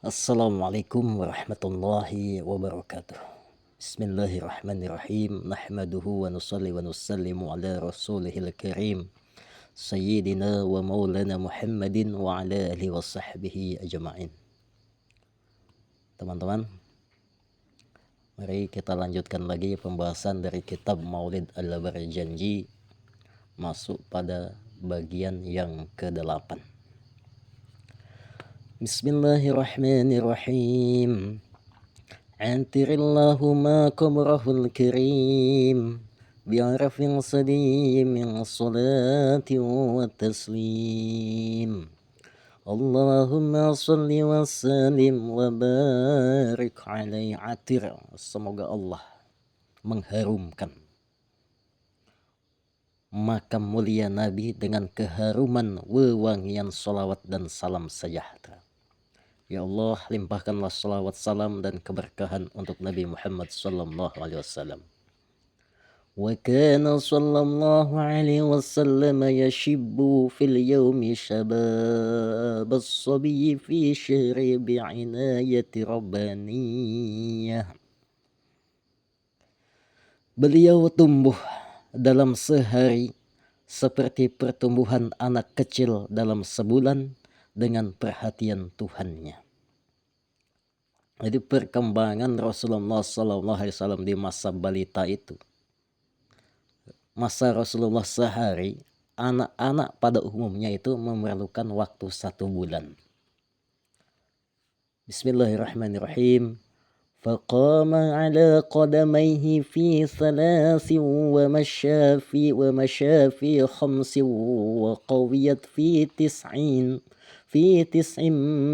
Assalamualaikum warahmatullahi wabarakatuh. Bismillahirrahmanirrahim. Nahmaduhu wa nusalli wa nusallimu ala rasulihil karim. Sayyidina wa maulana Muhammadin wa ala alihi wa sahbihi ajma'in. Teman-teman, mari kita lanjutkan lagi pembahasan dari kitab Maulid Al-Barjanji, masuk pada bagian yang ke-8. Bismillahirrahmanirrahim. Antirillahuma qabrahul karim bi'arafin sadim min salati wa taslim. Allahumma salli wa sallim wa barik alaihi. Atir, semoga Allah mengharumkan makam mulia Nabi dengan keharuman wewangian salawat dan salam sejahtera. Ya Allah, limpahkanlah salawat, salam, dan keberkahan untuk Nabi Muhammad sallallahu alaihi wasallam. Wa kana sallallahu alaihi wasallam yashibbu fil yawmi shabab as-sabiy fi syahri bi'inayati rabbaniyah. Beliau tumbuh dalam sehari seperti pertumbuhan anak kecil dalam sebulan dengan perhatian Tuhannya. Jadi perkembangan Rasulullah SAW di masa balita itu, masa Rasulullah sehari, anak-anak pada umumnya itu memerlukan waktu 1 bulan. Bismillahirrahmanirrahim. Faqama ala qadamayhi fi thalathin wa masya fi khamsin wa qawiyat fi tis'in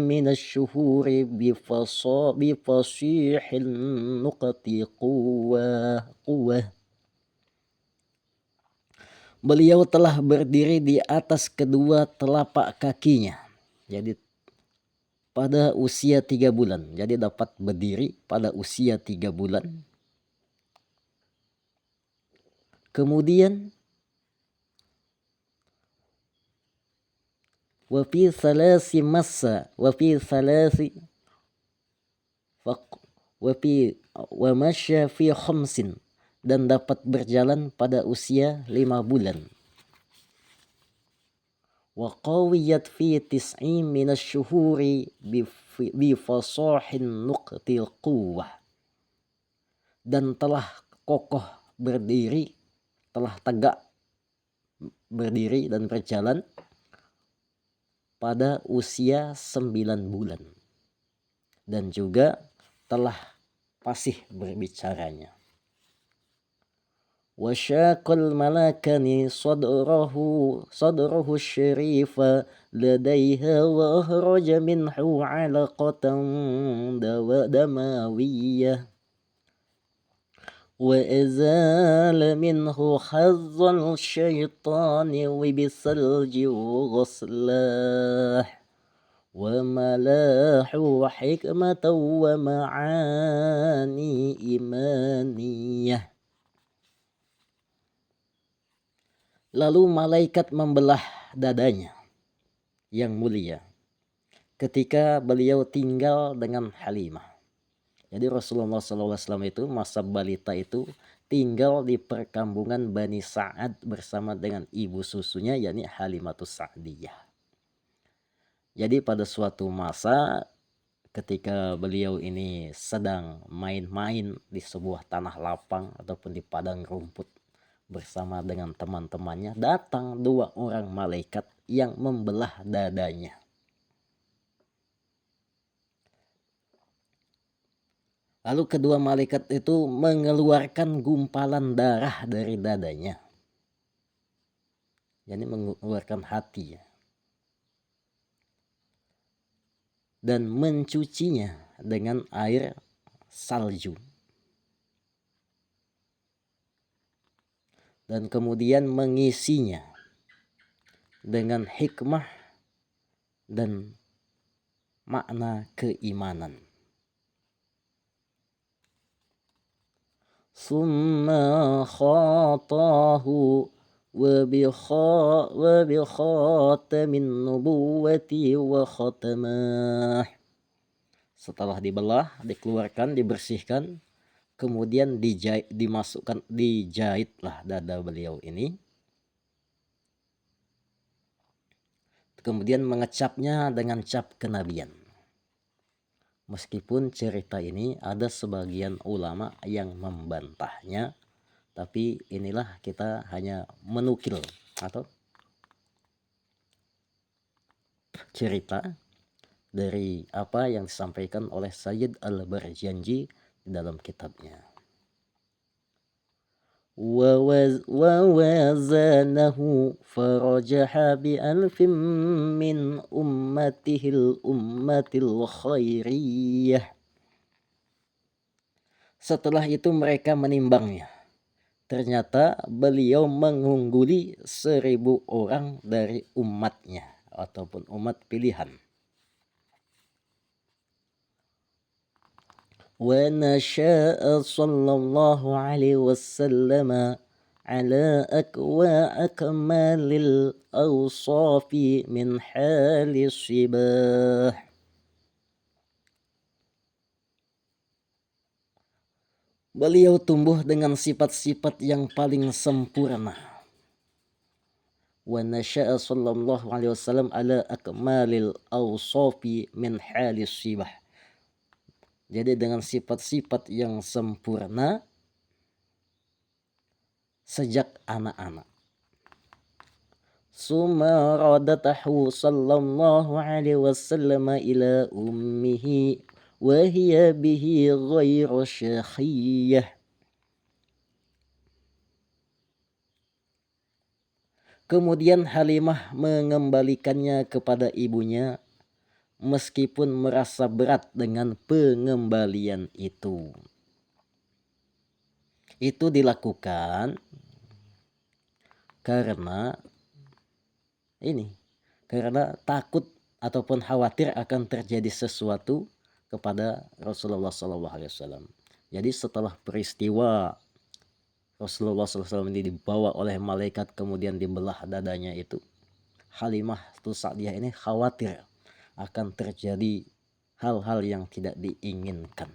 min asy-syuhuri bi fasihil nuqati quwwah. Beliau telah berdiri di atas kedua telapak kakinya. Jadi pada usia 3 bulan. Jadi dapat berdiri pada usia 3 bulan. Kemudian wa fi thalasi massa wa fi thalasi wa masya fi khamsin, dan dapat berjalan pada usia 5 bulan. Wa qawiyat fi tis'in min asy-syuhuri bi fasahin nuqtil quwwah, dan telah kokoh berdiri, telah tegak berdiri dan berjalan pada usia 9 bulan, dan juga telah fasih berbicaranya. Wasyaqal malakani sadrahu syarifa ladaiha wa akhraja minhu alaqatan damawiyah wa azala minhu hazzal syaitani wa bisalji ghaslah wa malahu hikmatan wa ma'ani imaniyah. Lalu malaikat membelah dadanya yang mulia ketika beliau tinggal dengan Halimah. Jadi Rasulullah SAW itu masa balita itu tinggal di perkampungan Bani Sa'ad bersama dengan ibu susunya, yakni Halimatus Sa'diyah. Jadi pada suatu masa ketika beliau ini sedang main-main di sebuah tanah lapang ataupun di padang rumput bersama dengan teman-temannya, datang 2 orang malaikat yang membelah dadanya. Lalu kedua malaikat itu mengeluarkan gumpalan darah dari dadanya. Jadi mengeluarkan hati dan mencucinya dengan air salju. Dan kemudian mengisinya dengan hikmah dan makna keimanan. Summa khatahu wa bi khatamin nubuwati wa khatamah. Setelah dibelah, dikeluarkan, dibersihkan, kemudian dijahitlah dada beliau ini. Kemudian mengecapnya dengan cap kenabian. Meskipun cerita ini ada sebagian ulama yang membantahnya, tapi inilah kita hanya menukil atau cerita dari apa yang disampaikan oleh Sayyid Al-Barjanji di dalam kitabnya. ووازنه فرجح بألف من أمته الأمة الخيرية. Setelah itu mereka menimbangnya. Ternyata beliau mengungguli 1000 orang dari umatnya ataupun umat pilihan. ونشاء صلى الله عليه وسلم على أكمال الأوصاف من حال الشباه. Beliau tumbuh dengan sifat-sifat yang paling sempurna. Wa nasya'a sallallahu alaihi wasallam ala akmalil awsafi min halis shibah. Jadi dengan sifat-sifat yang sempurna sejak anak-anak. Summa radatahu sallallahu alaihi wasallam ila ummihi wa hiya bihi ghairu syakhiyah. Kemudian Halimah mengembalikannya kepada ibunya meskipun merasa berat dengan pengembalian itu. Itu dilakukan karena takut ataupun khawatir akan terjadi sesuatu kepada Rasulullah SAW. Jadi setelah peristiwa Rasulullah SAW ini dibawa oleh malaikat kemudian dibelah dadanya itu, Halimah Sa'diyah ini khawatir akan terjadi hal-hal yang tidak diinginkan.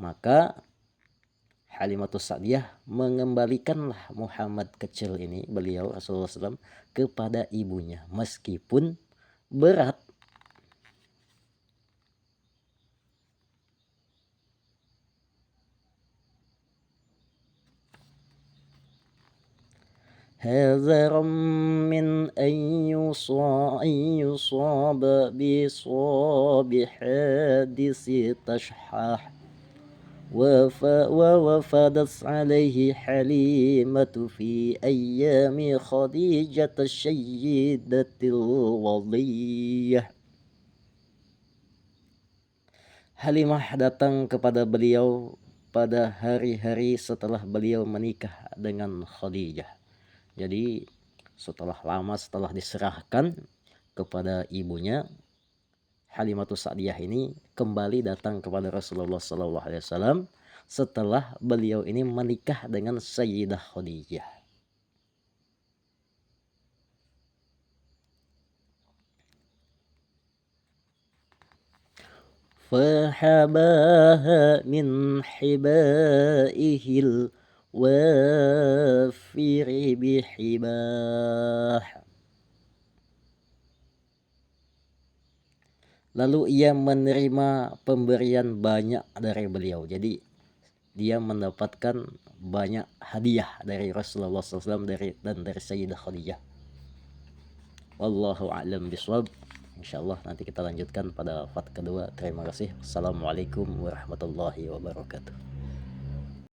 Maka Halimatus Sa'diyah mengembalikanlah Muhammad kecil ini, beliau Rasulullah SAW, kepada ibunya meskipun berat. حذرا من أن يصاب بصاب حادث تشحاح ووفدت عليه حليمة في أيام خديجة السيدة الوضية. Halimah datang kepada beliau pada hari-hari setelah beliau menikah dengan Khadijah. Jadi setelah diserahkan kepada ibunya, Halimatus Sa'diyah ini kembali datang kepada Rasulullah SAW setelah beliau ini menikah dengan Sayyidah Khadijah. Fahabaha min hibaihil wafiri bihibah. Lalu ia menerima pemberian banyak dari beliau. Jadi dia mendapatkan banyak hadiah dari Rasulullah SAW dan dari Sayyidah Khadijah. Wallahu a'lam bishawab. Insyaallah nanti kita lanjutkan pada part kedua. Terima kasih. Assalamualaikum warahmatullahi wabarakatuh.